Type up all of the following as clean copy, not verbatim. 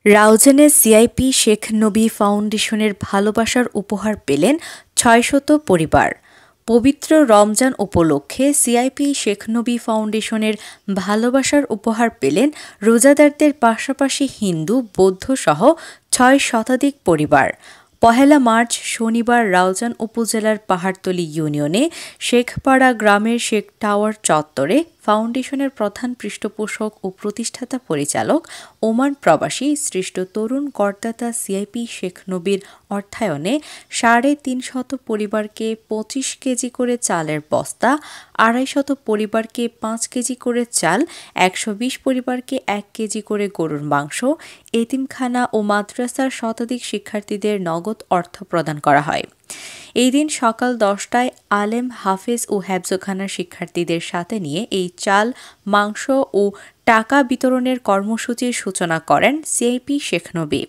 রাউজানে CIP Sheikh নবী ফাউন্ডেশনের ভালোবাসার উপহার পেলেন ৬০০ পরিবার। পবিত্র রমজান উপলক্ষে সিআইপি শেখ নবী ফাউন্ডেশনের ভালোবাসার উপহার পেলেন রোজাদারদের পাশাপাশি হিন্দু, বৌদ্ধসহ ৬ শতাধিক পরিবার। পহেলা মার্চ শনিবার রাউজান উপজেলার পাহাড়তলী ইউনিয়নে শেখপাড়া গ্রামের শেখ টাওয়ার চত্বরে ফাউন্ডেশনের প্রধান পৃষ্ঠপোষক ও প্রতিষ্ঠাতা পরিচালক ওমান প্রবাসী সৃষ্ট তরুণ করদাতা সিআইপি শেখ নবীর অর্থায়নে ৩৫০ পরিবারকে ২৫ কেজি করে চালের বস্তা, ২৫০ পরিবারকে ৫ কেজি করে চাল, ১২০ পরিবারকে ১ কেজি করে গরুর মাংস, এতিমখানা ও মাদ্রাসার শতাধিক শিক্ষার্থীদের নগদ অর্থ প্রদান করা হয়। এই দিন সকাল ১০টায় আলেম, হাফেজ ও হেফজখানার শিক্ষার্থীদের সাথে নিয়ে এই চাল, মাংস ও টাকা বিতরণের কর্মসূচির সূচনা করেন সিআইপি শেখ নবী।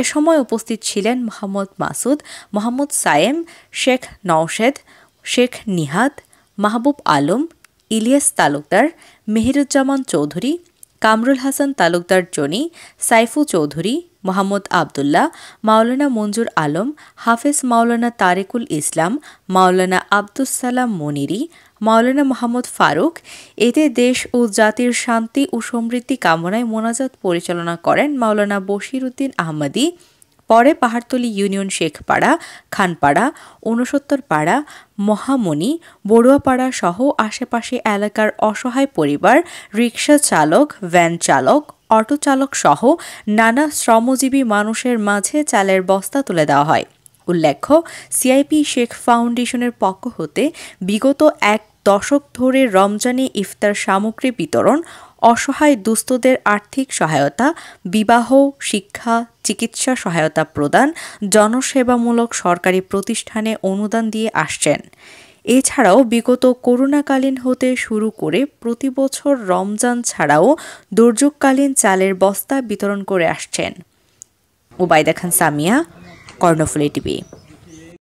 এ সময় উপস্থিত ছিলেন মোহাম্মদ মাসুদ, মোহাম্মদ সায়েম, শেখ নওশেদ, শেখ নিহাদ, মাহবুব আলম, ইলিয়াস তালুকদার, মেহেরুজ্জামান চৌধুরী, কামরুল হাসান তালুকদার জনি, সাইফু চৌধুরী, মোহাম্মদ আবদুল্লাহ, মাওলানা মঞ্জুর আলম, হাফেজ মাওলানা তারেকুল ইসলাম, মাওলানা আব্দুস সালাম মনিরি, মাওলানা মোহাম্মদ ফারুক। এতে দেশ ও জাতির শান্তি ও সমৃদ্ধি কামনায় মোনাজাত পরিচালনা করেন মাওলানা বশির উদ্দিন আহমদী। পরে পাহাড়তলী ইউনিয়ন শেখপাড়া, খানপাড়া, ৬৯ পাড়া, মহামণি, বড়ুয়াপাড়া সহ আশেপাশে এলাকার অসহায় পরিবার, রিকশা চালক, ভ্যান চালক, অটো চালক সহ নানা শ্রমজীবী মানুষের মাঝে চালের বস্তা তুলে দেওয়া হয়। উল্লেখ্য, সিআইপি শেখ ফাউন্ডেশনের পক্ষ হতে বিগত ১ দশক ধরে রমজানে ইফতার সামগ্রী বিতরণ, অসহায় দুস্থদের আর্থিক সহায়তা, বিবাহ, শিক্ষা, চিকিৎসা সহায়তা প্রদান, জনসেবামূলক সরকারি প্রতিষ্ঠানে অনুদান দিয়ে আসছেন। এছাড়াও বিগত করোনাকালীন হতে শুরু করে প্রতি বছর রমজান ছাড়াও দুর্যোগকালীন চালের বস্তা বিতরণ করে আসছেন। ওবায়দা খান সামিয়া, কর্ণফুলী টিভি।